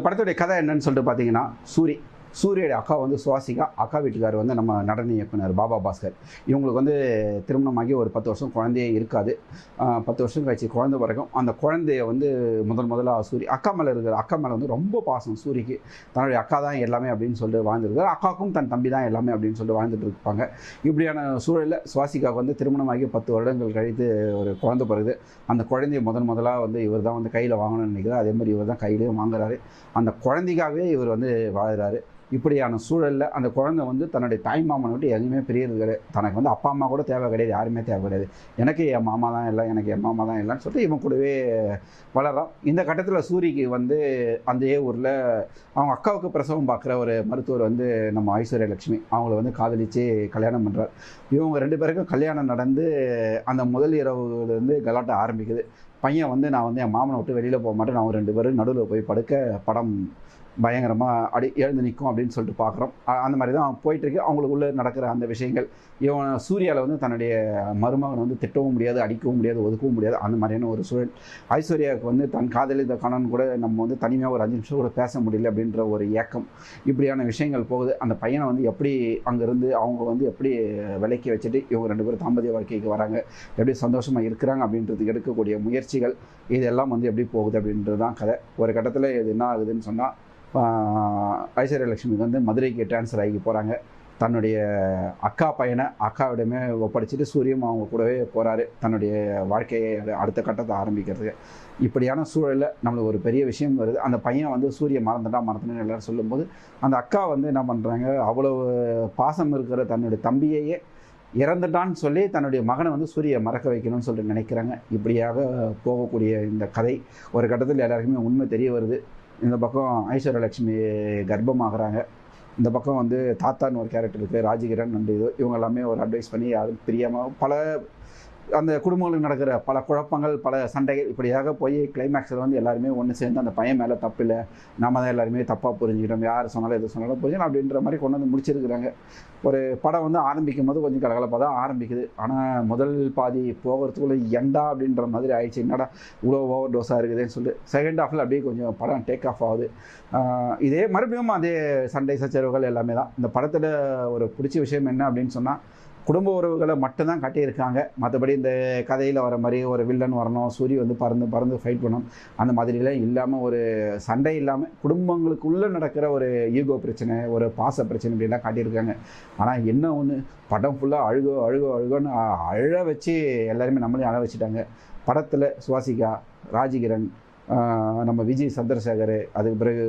படத்துடைய கதை என்னன்னு சொல்லிட்டு பார்த்தீங்கன்னா, சூரியோட அக்கா வந்து சுவாசிகா, அக்கா வீட்டுக்காரர் வந்து நம்ம நடன இயக்குனர் பாபா பாஸ்கர். இவங்களுக்கு வந்து திருமணமாகி ஒரு 10 வருஷம் குழந்தையே இருக்காது. 10 வருஷம் கழிச்சு குழந்தை பிறக்கும். அந்த குழந்தைய வந்து முதலா அக்கா மேலே வந்து ரொம்ப பாசம் சூரிக்கு. தன்னுடைய அக்கா தான் எல்லாமே அப்படின்னு சொல்லிட்டு வாழ்ந்துருக்காரு. அக்காவுக்கும் தன் தம்பி தான் எல்லாமே அப்படின்னு சொல்லிட்டு வாழ்ந்துட்டு இருப்பாங்க. இப்படியான சூழலில் சுவாசிகாவுக்கு வந்து திருமணமாகி 10 வருடங்கள் கழித்து ஒரு குழந்தை பிறகுது. அந்த குழந்தைய முதலாக வந்து இவர் தான் வந்து கையில் வாங்கணும்னு நினைக்கிறார். அதே மாதிரி இவர் தான் கையிலையும் வாங்குறாரு. அந்த குழந்தைக்காகவே இவர் வந்து வாழ்கிறாரு. இப்படியான சூழலில் அந்த குழந்தை வந்து தன்னுடைய தாய் மாமனை விட்டு எதுவுமே பிரியறது கிடையாது. தனக்கு வந்து அப்பா அம்மா கூட தேவை கிடையாது, யாருமே தேவை கிடையாது. எனக்கு என் மாமா தான் இல்லை, எனக்கு என் மாமா தான் இல்லைன்னு சொல்லிட்டு இவன் கூடவே வளர்றான். இந்த கட்டத்தில் சூரிக்கு வந்து அந்த ஊரில் அவங்க அக்காவுக்கு பிரசவம் பார்க்குற ஒரு மருத்துவர் வந்து நம்ம ஐஸ்வர்யா லட்சுமி அவங்கள வந்து காதலித்து கல்யாணம் பண்ணுறார். இவங்க 2 பேருக்கும் கல்யாணம் நடந்து அந்த முதல் இரவுலேருந்து கலாட்டை ஆரம்பிக்குது. பையன் வந்து நான் வந்து என் மாமனை விட்டு வெளியில் போக மாட்டேன், நான் 2 பேரும் நடுவில் போய் படுக்க படம் பயங்கரமாக எழுந்து நிற்கும் அப்படின்னு சொல்லிட்டு பார்க்குறோம். அந்த மாதிரி தான் போயிட்டுருக்கு. அவங்களுக்குள்ளே நடக்கிற அந்த விஷயங்கள். இவன் சூர்யாவில் வந்து தன்னுடைய மருமகனை வந்து திட்டவும் முடியாது, அடிக்கவும் முடியாது, ஒதுக்கவும் முடியாது. அந்த மாதிரியான ஒரு சூழல். ஐஸ்வர்யாவுக்கு வந்து தன் காதலித்த கணவன் கூட நம்ம வந்து தனிமையாக ஒரு 5 நிமிஷம் கூட பேச முடியல அப்படின்ற ஒரு ஏக்கம். இப்படியான விஷயங்கள் போகுது. அந்த பையனை வந்து எப்படி அங்கேருந்து அவங்க வந்து எப்படி விலைக்கு வச்சுட்டு இவங்க 2 பேரும் தாம்பத்திய வாழ்க்கைக்கு வராங்க, எப்படி சந்தோஷமாக இருக்கிறாங்க அப்படின்றதுக்கு எடுக்கக்கூடிய முயற்சிகள், இதெல்லாம் வந்து எப்படி போகுது அப்படின்றது தான் கதை. ஒரு கட்டத்தில் இது என்ன ஆகுதுன்னு சொன்னால், ஐஸ்வர்யா லட்சுமிக்கு வந்து மதுரைக்கு ட்ரான்ஸ்ஃபர் ஆகி போகிறாங்க. தன்னுடைய அக்கா பையனை அக்காவிடமே ஒப்படைச்சிட்டு சூரியம் அவங்க கூடவே போகிறாரு, தன்னுடைய வாழ்க்கையை அடுத்த கட்டத்தை ஆரம்பிக்கிறதுக்கு. இப்படியான சூழலில் நம்மளுக்கு ஒரு பெரிய விஷயம் வருது. அந்த பையன் வந்து சூரிய மறந்துட்டான்னு எல்லோரும் சொல்லும்போது, அந்த அக்கா வந்து என்ன பண்ணுறாங்க, அவ்வளவு பாசம் இருக்கிற தன்னுடைய தம்பியையே இறந்துட்டான்னு சொல்லி தன்னுடைய மகனை வந்து சூரிய மறக்க வைக்கணும்னு சொல்லிட்டு நினைக்கிறாங்க. இப்படியாக போகக்கூடிய இந்த கதை ஒரு கட்டத்தில் எல்லாருக்குமே உண்மை தெரிய வருது. இந்த பக்கம் ஐஸ்வர்யா லட்சுமி கர்ப்பமாகறாங்க. இந்த பக்கம் வந்து தாத்தான்னு ஒரு கேரக்டர் இருக்குது, ராஜகிரண் அண்ட் இவங்க எல்லாமே ஒரு அட்வைஸ் பண்ணி யாரும் பிரியாமல் பல அந்த குடும்பங்களுக்கு நடக்கிற பல குழப்பங்கள், பல சண்டைகள் இப்படியாக போய் கிளைமேக்ஸில் வந்து எல்லாருமே ஒன்று சேர்ந்து அந்த பையன் மேலே தப்பு இல்லை, நம்ம தான் எல்லாருமே தப்பாக புரிஞ்சுக்கிட்டோம், யார் சொன்னாலும் எது சொன்னாலும் புரிஞ்சுக்கணும் அப்படின்ற மாதிரி கொண்டு வந்து முடிச்சிருக்கிறாங்க. ஒரு படம் வந்து ஆரம்பிக்கும் போது கொஞ்சம் கலகலப்பாக தான் ஆரம்பிக்குது. ஆனால் முதல் பாதி போகிறதுக்குள்ளே எண்டா அப்படின்ற மாதிரி ஆயிடுச்சு. என்னடா இவ்வளோ ஓவர் டோஸாக இருக்குதுன்னு சொல்லிட்டு செகண்ட் ஹாஃபில் அப்படியே கொஞ்சம் படம் டேக் ஆஃப் ஆகுது. இதே மறுபடியும் அதே சண்டை சச்சரவுகள் எல்லாமே தான். இந்த படத்தில் ஒரு பிடிச்ச விஷயம் என்ன அப்படின்னு சொன்னால், குடும்ப உறவுகளை மட்டும்தான் காட்டியிருக்காங்க. மற்றபடி இந்த கதையில் வர மாதிரி ஒரு வில்லன் வரணும், சூரிய வந்து பறந்து ஃபைட் பண்ணணும், அந்த மாதிரிலாம் இல்லாமல், ஒரு சண்டை இல்லாமல் குடும்பங்களுக்குள்ளே நடக்கிற ஒரு ஈகோ பிரச்சனை, ஒரு பாச பிரச்சனை இப்படிலாம் காட்டியிருக்காங்க. ஆனால் என்ன ஒன்று, படம் ஃபுல்லாக அழுகோன்னு அழ வச்சு எல்லாருமே நம்மளையும் அழ வச்சுட்டாங்க. படத்தில் சுவாசிகா, ராஜகிரண், நம்ம விஜய் சந்திரசேகர், அதுக்கு பிறகு